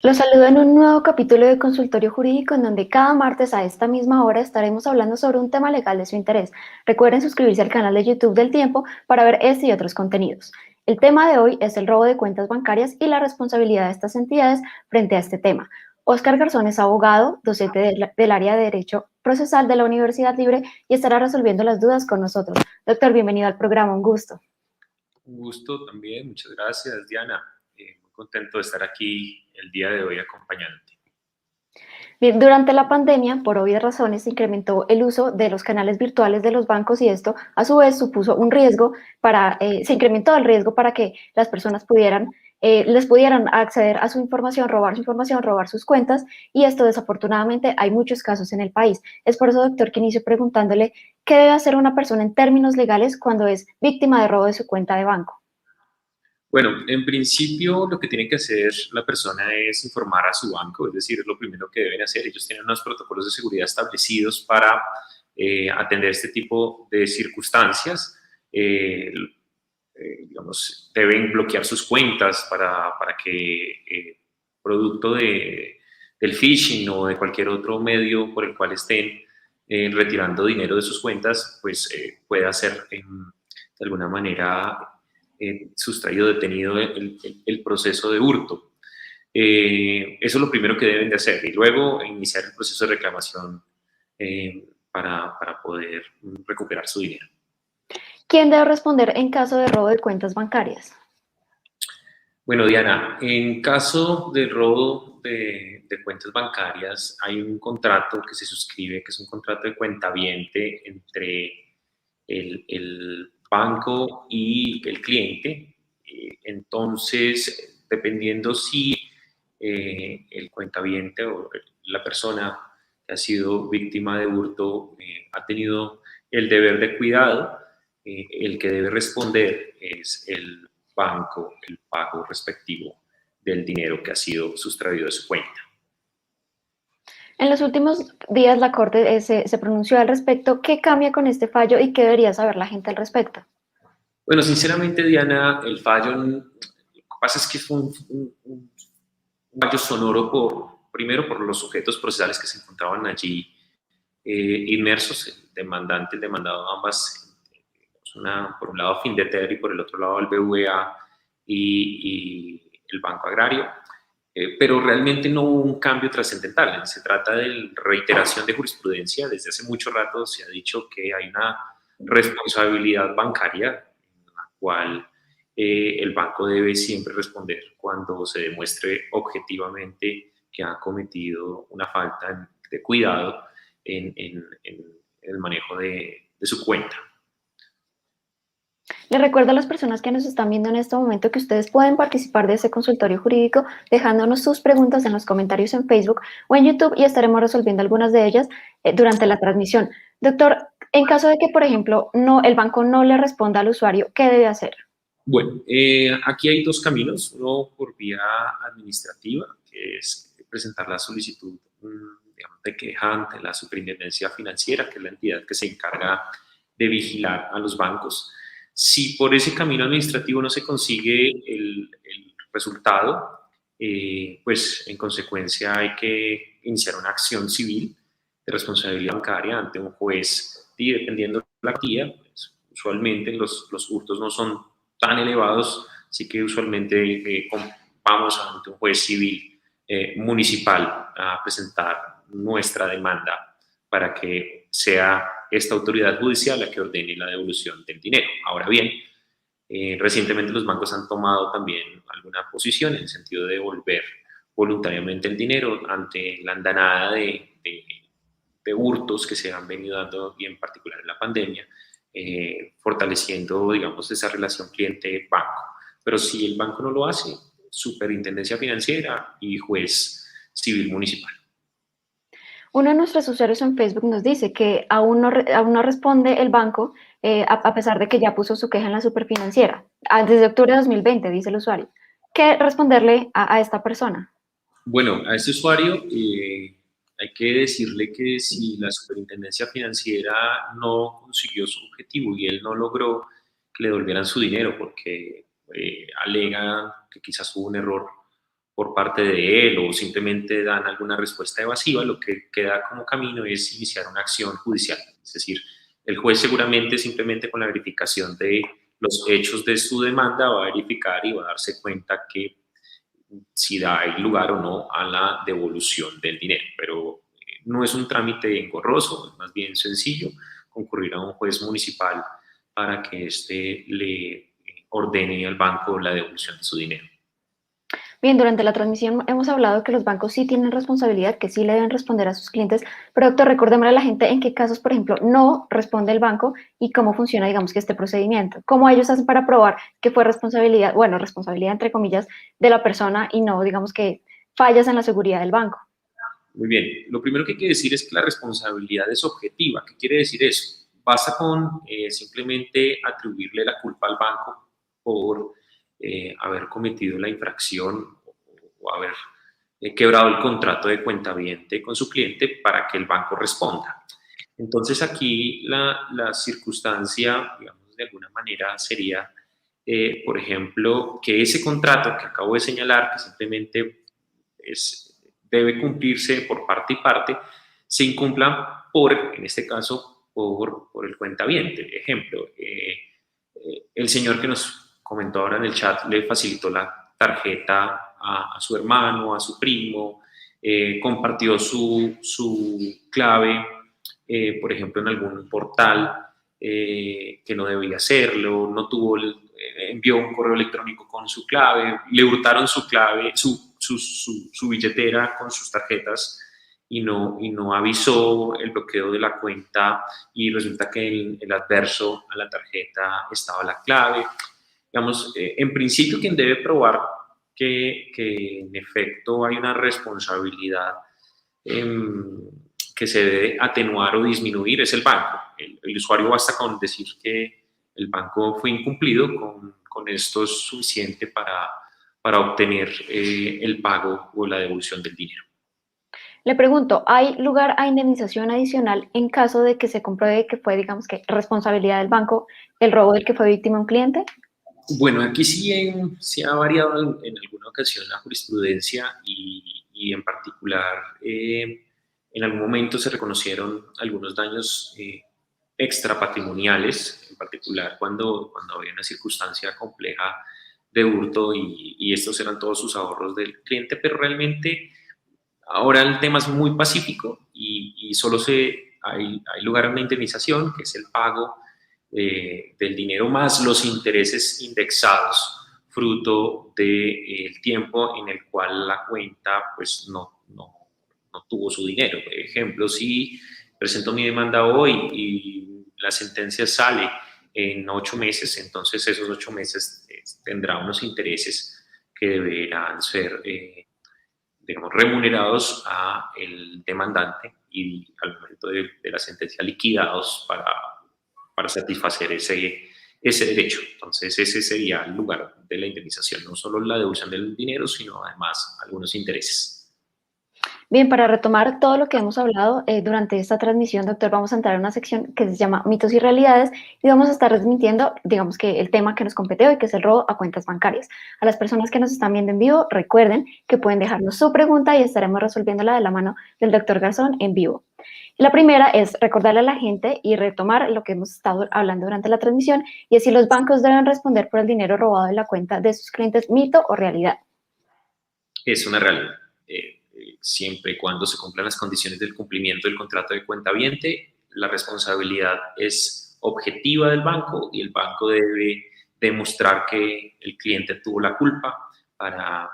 Los saludo en un nuevo capítulo de Consultorio Jurídico en donde cada martes a esta misma hora estaremos hablando sobre un tema legal de su interés. Recuerden suscribirse al canal de YouTube del Tiempo para ver este y otros contenidos. El tema de hoy es el robo de cuentas bancarias y la responsabilidad de estas entidades frente a este tema. Óscar Garzón es abogado, docente del área de Derecho Procesal de la Universidad Libre y estará resolviendo las dudas con nosotros. Doctor, bienvenido al programa, un gusto. Un gusto también, muchas gracias Diana. Muy contento de estar aquí el día de hoy acompañándote. Bien, durante la pandemia, por obvias razones, se incrementó el uso de los canales virtuales de los bancos y esto, a su vez, supuso un riesgo se incrementó el riesgo para que las personas les pudieran acceder a su información, robar sus cuentas y esto, desafortunadamente, hay muchos casos en el país. Es por eso, doctor, que inicio preguntándole qué debe hacer una persona en términos legales cuando es víctima de robo de su cuenta de banco. Bueno, en principio lo que tiene que hacer la persona es informar a su banco, es decir, es lo primero que deben hacer. Ellos tienen unos protocolos de seguridad establecidos para atender este tipo de circunstancias. Digamos, deben bloquear sus cuentas para que producto del phishing o de cualquier otro medio por el cual estén retirando dinero de sus cuentas, pues pueda ser de alguna manera sustraído, detenido el proceso de hurto. Eso es lo primero que deben de hacer y luego iniciar el proceso de reclamación para poder recuperar su dinero. ¿Quién debe responder en caso de robo de cuentas bancarias? Bueno, Diana, en caso de robo de cuentas bancarias, hay un contrato que se suscribe, que es un contrato de cuentaviente entre el banco y el cliente. Entonces, dependiendo si el cuentaviente o la persona que ha sido víctima de hurto ha tenido el deber de cuidado, el que debe responder es el banco el pago respectivo del dinero que ha sido sustraído de su cuenta. En los últimos días la Corte se pronunció al respecto. ¿Qué cambia con este fallo y qué debería saber la gente al respecto? Bueno, sinceramente, Diana, el fallo, lo que pasa es que fue un fallo sonoro primero por los sujetos procesales que se encontraban allí inmersos, el demandante, el demandado, ambas, por un lado Findeter y por el otro lado el BVA y el Banco Agrario. Pero realmente no hubo un cambio trascendental. Se trata de reiteración de jurisprudencia. Desde hace mucho rato se ha dicho que hay una responsabilidad bancaria en la cual el banco debe siempre responder cuando se demuestre objetivamente que ha cometido una falta de cuidado en el manejo de su cuenta. Les recuerdo a las personas que nos están viendo en este momento que ustedes pueden participar de ese consultorio jurídico dejándonos sus preguntas en los comentarios en Facebook o en YouTube y estaremos resolviendo algunas de ellas durante la transmisión. Doctor, en caso de que, por ejemplo, el banco no le responda al usuario, ¿qué debe hacer? Bueno, aquí hay dos caminos, uno por vía administrativa, que es presentar la solicitud digamos, de queja ante la Superintendencia Financiera, que es la entidad que se encarga de vigilar a los bancos. Si por ese camino administrativo no se consigue el resultado, pues en consecuencia hay que iniciar una acción civil de responsabilidad bancaria ante un juez y dependiendo de la cuantía, pues, usualmente los hurtos no son tan elevados, así que usualmente vamos ante un juez civil municipal a presentar nuestra demanda para que sea esta autoridad judicial la que ordene la devolución del dinero. Ahora bien, recientemente los bancos han tomado también alguna posición en el sentido de devolver voluntariamente el dinero ante la andanada de hurtos que se han venido dando y en particular en la pandemia, fortaleciendo, digamos, esa relación cliente-banco. Pero si el banco no lo hace, Superintendencia Financiera y juez civil municipal. Uno de nuestros usuarios en Facebook nos dice que aún no responde el banco a pesar de que ya puso su queja en la superfinanciera. Desde octubre de 2020, dice el usuario. ¿Qué responderle a esta persona? Bueno, a este usuario hay que decirle que si la superintendencia financiera no consiguió su objetivo y él no logró que le devolvieran su dinero porque alega que quizás hubo un error por parte de él o simplemente dan alguna respuesta evasiva, lo que queda como camino es iniciar una acción judicial. Es decir, el juez seguramente simplemente con la verificación de los hechos de su demanda va a verificar y va a darse cuenta que si da lugar o no a la devolución del dinero. Pero no es un trámite engorroso, es más bien sencillo concurrir a un juez municipal para que éste le ordene al banco la devolución de su dinero. Bien, durante la transmisión hemos hablado que los bancos sí tienen responsabilidad, que sí le deben responder a sus clientes, pero doctor, recordémosle a la gente en qué casos, por ejemplo, no responde el banco y cómo funciona, digamos, que este procedimiento. ¿Cómo ellos hacen para probar que fue responsabilidad, bueno, responsabilidad entre comillas, de la persona y no, digamos, que fallas en la seguridad del banco? Muy bien, lo primero que hay que decir es que la responsabilidad es objetiva. ¿Qué quiere decir eso? Basta con simplemente atribuirle la culpa al banco por haber cometido la infracción o haber quebrado el contrato de cuentaviente con su cliente para que el banco responda. Entonces aquí la circunstancia, digamos, de alguna manera sería, por ejemplo, que ese contrato que acabo de señalar, que simplemente debe cumplirse por parte y parte, se incumpla en este caso, por el cuentaviente. Ejemplo, el señor que nos comentó ahora en el chat le facilitó la tarjeta a su hermano, a su primo, compartió su clave, por ejemplo, en algún portal que no debía hacerlo, no tuvo envió un correo electrónico con su clave, le hurtaron su clave, su billetera con sus tarjetas y no avisó el bloqueo de la cuenta y resulta que el adverso a la tarjeta estaba la clave. Digamos, en principio quien debe probar que en efecto hay una responsabilidad que se debe atenuar o disminuir es el banco. El usuario basta con decir que el banco fue incumplido, con esto es suficiente para obtener el pago o la devolución del dinero. Le pregunto, ¿hay lugar a indemnización adicional en caso de que se compruebe que fue, digamos, que responsabilidad del banco el robo del que fue víctima un cliente? Bueno, aquí sí ha variado en alguna ocasión la jurisprudencia y en particular en algún momento se reconocieron algunos daños extrapatrimoniales, en particular cuando había una circunstancia compleja de hurto y estos eran todos sus ahorros del cliente, pero realmente ahora el tema es muy pacífico y solo hay lugar a una indemnización, que es el pago del dinero más los intereses indexados, fruto del tiempo en el cual la cuenta pues no tuvo su dinero. Por ejemplo, si presento mi demanda hoy y la sentencia sale en 8 meses, entonces esos 8 meses tendrá unos intereses que deberán ser digamos, remunerados a el demandante y al momento de la sentencia liquidados para satisfacer ese derecho. Entonces, ese sería el lugar de la indemnización, no solo la devolución del dinero, sino además algunos intereses. Bien, para retomar todo lo que hemos hablado durante esta transmisión, doctor, vamos a entrar en una sección que se llama mitos y realidades y vamos a estar transmitiendo, digamos que el tema que nos compete hoy, que es el robo a cuentas bancarias. A las personas que nos están viendo en vivo, recuerden que pueden dejarnos su pregunta y estaremos resolviéndola de la mano del doctor Garzón en vivo. La primera es recordarle a la gente y retomar lo que hemos estado hablando durante la transmisión y es si los bancos deben responder por el dinero robado de la cuenta de sus clientes, mito o realidad. Es una realidad. Siempre y cuando se cumplan las condiciones del cumplimiento del contrato de cuentaviente, la responsabilidad es objetiva del banco y el banco debe demostrar que el cliente tuvo la culpa para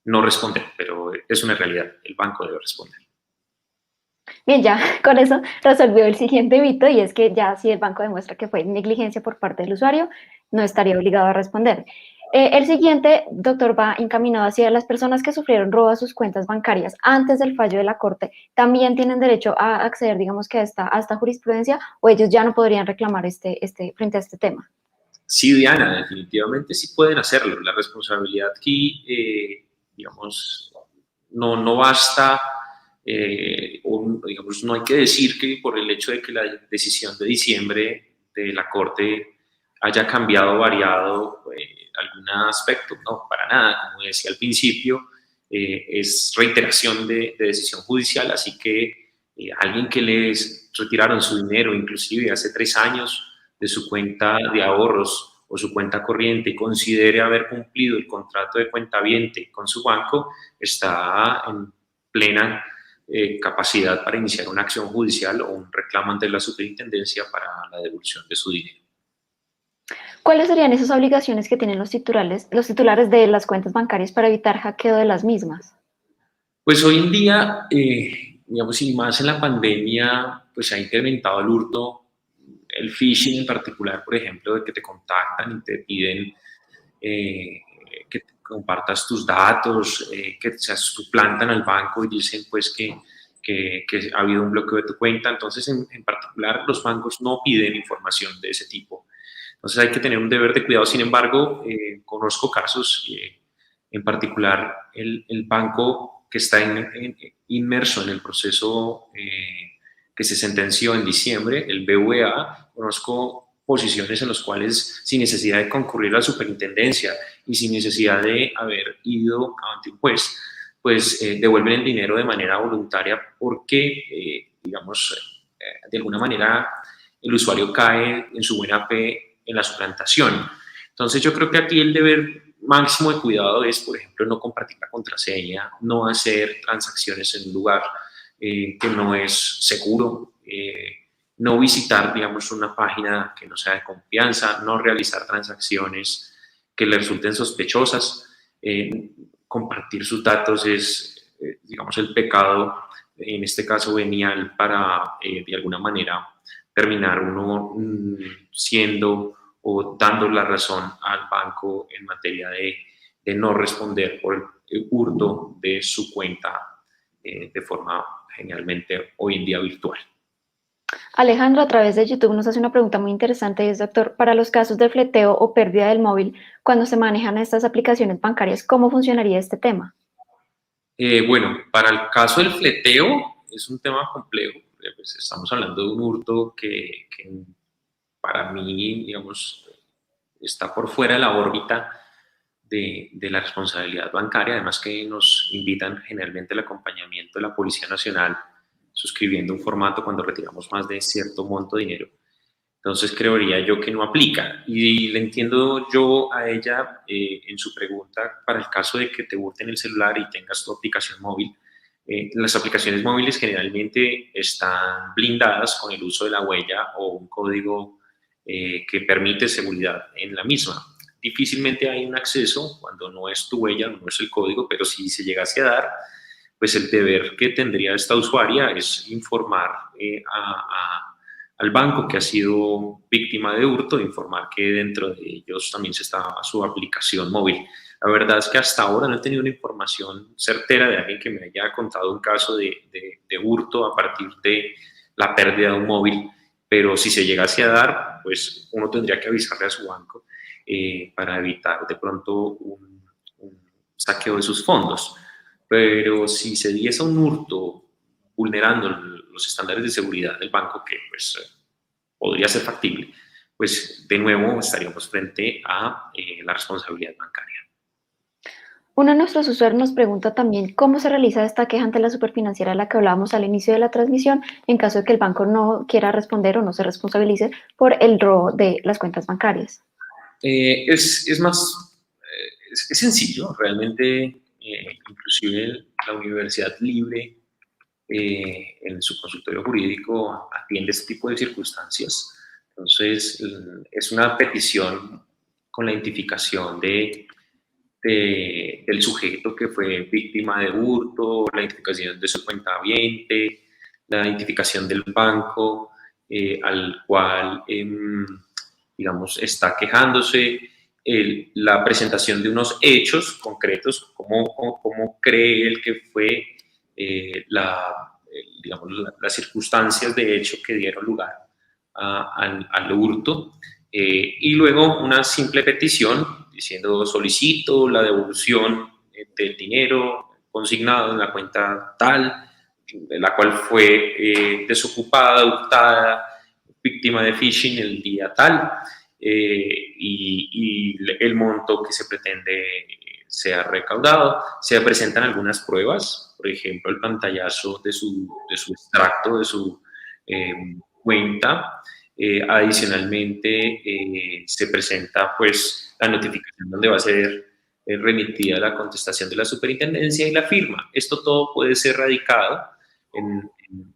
no responder, pero es una realidad, el banco debe responder. Bien, ya con eso resolvió el siguiente mito y es que ya si el banco demuestra que fue negligencia por parte del usuario, no estaría obligado a responder. El siguiente, doctor, va encaminado hacia las personas que sufrieron robo a sus cuentas bancarias antes del fallo de la Corte. ¿También tienen derecho a acceder, digamos que a esta jurisprudencia o ellos ya no podrían reclamar frente a este tema? Sí, Diana, definitivamente sí pueden hacerlo. La responsabilidad aquí, digamos, no basta, digamos, no hay que decir que por el hecho de que la decisión de diciembre de la Corte haya cambiado, variado, algún aspecto? No, para nada. Como decía al principio, es reiteración de decisión judicial, así que alguien que les retiraron su dinero, inclusive hace 3 años, de su cuenta de ahorros o su cuenta corriente y considere haber cumplido el contrato de cuentaviente con su banco, está en plena capacidad para iniciar una acción judicial o un reclamo ante la superintendencia para la devolución de su dinero. ¿Cuáles serían esas obligaciones que tienen los titulares de las cuentas bancarias para evitar hackeo de las mismas? Pues hoy en día, digamos, y más en la pandemia, pues se ha incrementado el hurto, el phishing en particular, por ejemplo, de que te contactan y te piden eh, que compartas tus datos, que se suplantan al banco y dicen pues que ha habido un bloqueo de tu cuenta. Entonces, en particular, los bancos no piden información de ese tipo. Entonces hay que tener un deber de cuidado. Sin embargo, conozco casos, en particular el banco que está inmerso en el proceso que se sentenció en diciembre, el BVA. Conozco posiciones en las cuales, sin necesidad de concurrir a la superintendencia y sin necesidad de haber ido ante un juez, pues devuelven el dinero de manera voluntaria porque, digamos, de alguna manera el usuario cae en su buena fe en la suplantación. Entonces yo creo que aquí el deber máximo de cuidado es, por ejemplo, no compartir la contraseña, no hacer transacciones en un lugar que no es seguro, no visitar, digamos, una página que no sea de confianza, no realizar transacciones que le resulten sospechosas. Compartir sus datos es, digamos, el pecado, en este caso venial, para, de alguna manera, terminar uno siendo o dando la razón al banco en materia de no responder por el hurto de su cuenta de forma generalmente hoy en día virtual. Alejandro, a través de YouTube nos hace una pregunta muy interesante y es, doctor, para los casos de fleteo o pérdida del móvil, cuando se manejan estas aplicaciones bancarias, ¿cómo funcionaría este tema? Bueno, para el caso del fleteo es un tema complejo. Pues estamos hablando de un hurto que para mí, digamos, está por fuera de la órbita de la responsabilidad bancaria, además que nos invitan generalmente el acompañamiento de la Policía Nacional suscribiendo un formato cuando retiramos más de cierto monto de dinero. Entonces creería yo que no aplica. Y le entiendo yo a ella en su pregunta para el caso de que te hurten el celular y tengas tu aplicación móvil. Las aplicaciones móviles generalmente están blindadas con el uso de la huella o un código que permite seguridad en la misma. Difícilmente hay un acceso cuando no es tu huella, no es el código, pero si se llegase a dar, pues el deber que tendría esta usuaria es informar al banco que ha sido víctima de hurto, informar que dentro de ellos también se está su aplicación móvil. La verdad es que hasta ahora no he tenido una información certera de alguien que me haya contado un caso de hurto a partir de la pérdida de un móvil, pero si se llegase a dar, pues uno tendría que avisarle a su banco para evitar de pronto un saqueo de sus fondos. Pero si se diese un hurto vulnerando los estándares de seguridad del banco, que pues podría ser factible, pues de nuevo estaríamos frente a la responsabilidad bancaria. Uno de nuestros usuarios nos pregunta también cómo se realiza esta queja ante la superfinanciera a la que hablábamos al inicio de la transmisión en caso de que el banco no quiera responder o no se responsabilice por el robo de las cuentas bancarias. Es más, es sencillo, realmente, inclusive la Universidad Libre en su consultorio jurídico atiende este tipo de circunstancias. Entonces, es una petición con la identificación del sujeto que fue víctima de hurto, la identificación de su cuentaviente, la identificación del banco al cual, digamos, está quejándose, la presentación de unos hechos concretos, cómo cree él que fue digamos, las circunstancias de hecho que dieron lugar al hurto, y luego una simple petición diciendo solicito la devolución del dinero consignado en la cuenta tal, la cual fue desocupada, hurtada, víctima de phishing el día tal, y el monto que se pretende sea recaudado. Se presentan algunas pruebas, por ejemplo, el pantallazo de su extracto, de su cuenta. Adicionalmente, se presenta pues la notificación donde va a ser remitida la contestación de la superintendencia y la firma. Esto todo puede ser radicado en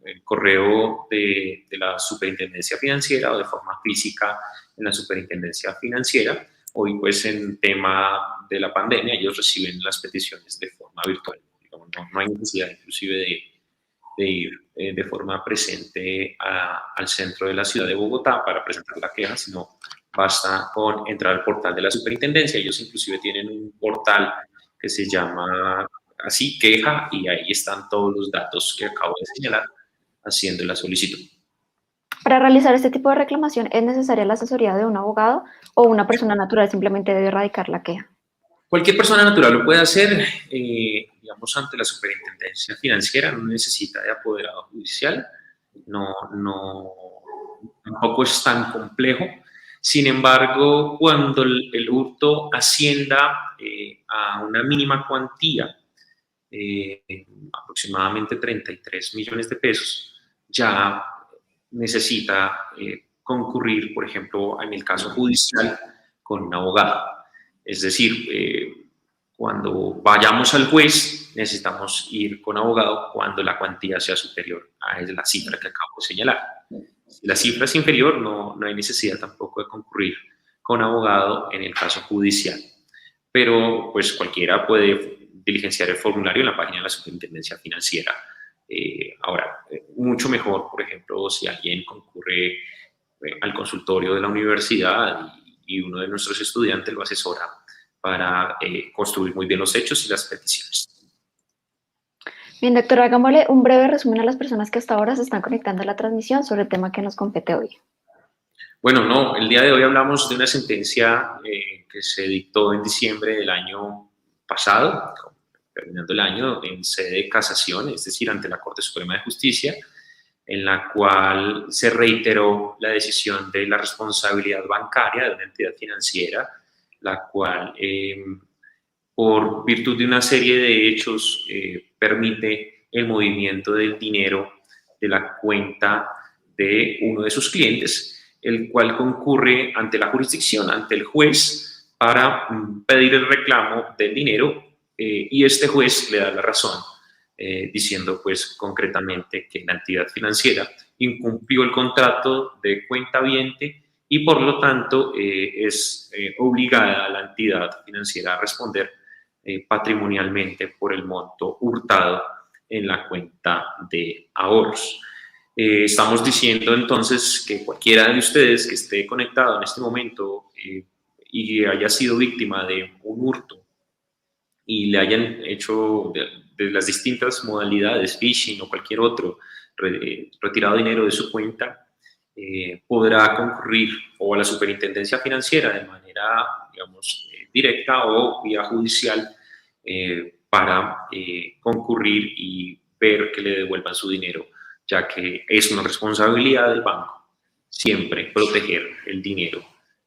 el correo de la superintendencia financiera o de forma física en la superintendencia financiera. Hoy, pues, en tema de la pandemia, ellos reciben las peticiones de forma virtual. Digamos, no hay necesidad inclusive de ir de forma presente al centro de la ciudad de Bogotá para presentar la queja, sino basta con entrar al portal de la superintendencia. Ellos inclusive tienen un portal que se llama así, queja, y ahí están todos los datos que acabo de señalar haciendo la solicitud. Para realizar este tipo de reclamación, ¿es necesaria la asesoría de un abogado o una persona natural simplemente debe erradicar la queja? Cualquier persona natural lo puede hacer, digamos, ante la superintendencia financiera, no necesita de apoderado judicial, tampoco es tan complejo. Sin embargo, cuando el hurto ascienda a una mínima cuantía, aproximadamente 33 millones de pesos, ya necesita concurrir, por ejemplo, en el caso judicial, con un abogado. Es decir, cuando vayamos al juez, necesitamos ir con abogado cuando la cuantía sea superior a la cifra que acabo de señalar. Si la cifra es inferior, no hay necesidad tampoco de concurrir con abogado en el caso judicial. Pero pues cualquiera puede diligenciar el formulario en la página de la Superintendencia Financiera. Ahora, mucho mejor, por ejemplo, si alguien concurre al consultorio de la universidad y uno de nuestros estudiantes lo asesora para construir muy bien los hechos y las peticiones. Bien, doctora, hagámosle un breve resumen a las personas que hasta ahora se están conectando a la transmisión sobre el tema que nos compete hoy. Bueno, no, el día de hoy hablamos de una sentencia que se dictó en diciembre del año pasado, terminando el año, en sede de casación, es decir, ante la Corte Suprema de Justicia, en la cual se reiteró la decisión de la responsabilidad bancaria de una entidad financiera, la cual, por virtud de una serie de hechos, permite el movimiento del dinero de la cuenta de uno de sus clientes, el cual concurre ante la jurisdicción, ante el juez, para pedir el reclamo del dinero, y este juez le da la razón, diciendo pues concretamente que la entidad financiera incumplió el contrato de cuentaviente y por lo tanto es obligada a la entidad financiera a responder patrimonialmente por el monto hurtado en la cuenta de ahorros. Estamos diciendo entonces que cualquiera de ustedes que esté conectado en este momento y haya sido víctima de un hurto y le hayan hecho de las distintas modalidades, phishing o cualquier otro, retirado dinero de su cuenta, podrá concurrir o a la superintendencia financiera de manera, digamos, directa o vía judicial para concurrir y ver que le devuelvan su dinero, ya que es una responsabilidad del banco siempre proteger el dinero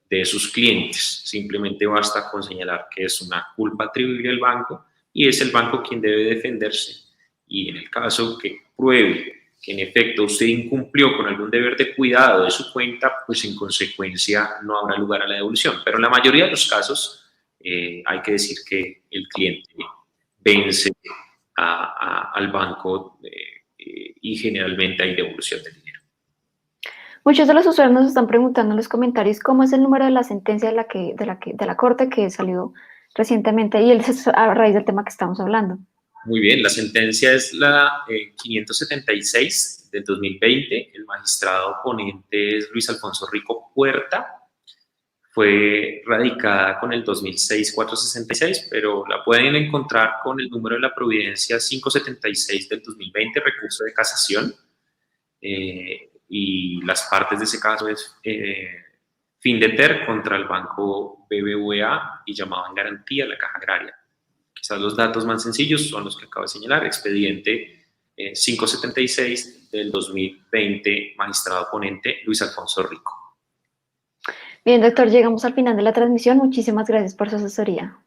de sus clientes. Simplemente basta con señalar que es una culpa atribuible al banco y es el banco quien debe defenderse. Y en el caso que pruebe que en efecto usted incumplió con algún deber de cuidado de su cuenta, pues en consecuencia no habrá lugar a la devolución. Pero en la mayoría de los casos hay que decir que el cliente vence al banco y generalmente hay devolución del dinero. Muchos de los usuarios nos están preguntando en los comentarios cómo es el número de la sentencia de la Corte que salió recientemente y es a raíz del tema que estamos hablando. Muy bien, la sentencia es la 576 del 2020. El magistrado ponente es Luis Alfonso Rico Puerta. Fue radicada con el 2006-466, pero la pueden encontrar con el número de la providencia 576 del 2020, recurso de casación. Y las partes de ese caso es Findeter contra el banco BBVA y llamado en garantía la Caja Agraria. Quizás los datos más sencillos son los que acabo de señalar. Expediente 576 del 2020, magistrado ponente Luis Alfonso Rico. Bien, doctor, llegamos al final de la transmisión. Muchísimas gracias por su asesoría.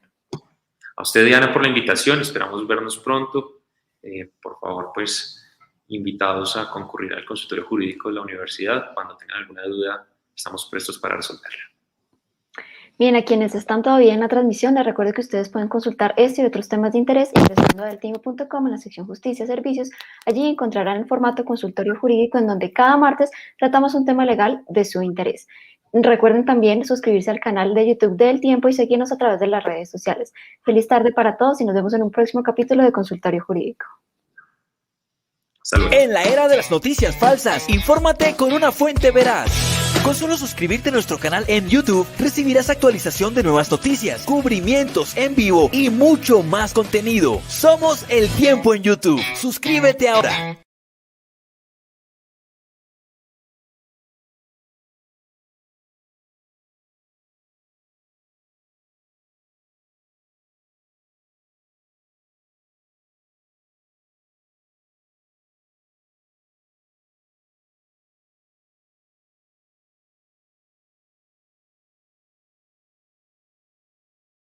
A usted, Diana, por la invitación. Esperamos vernos pronto. Por favor, pues, invitados a concurrir al consultorio jurídico de la universidad. Cuando tengan alguna duda, estamos prestos para resolverla. Bien, a quienes están todavía en la transmisión, les recuerdo que ustedes pueden consultar este y otros temas de interés ingresando a deltiempo.com en la sección Justicia y Servicios. Allí encontrarán el formato consultorio jurídico en donde cada martes tratamos un tema legal de su interés. Recuerden también suscribirse al canal de YouTube de El Tiempo y seguirnos a través de las redes sociales. Feliz tarde para todos y nos vemos en un próximo capítulo de Consultorio Jurídico. Saludos. En la era de las noticias falsas, infórmate con una fuente veraz. Con solo suscribirte a nuestro canal en YouTube, recibirás actualización de nuevas noticias, cubrimientos en vivo y mucho más contenido. Somos El Tiempo en YouTube. Suscríbete ahora.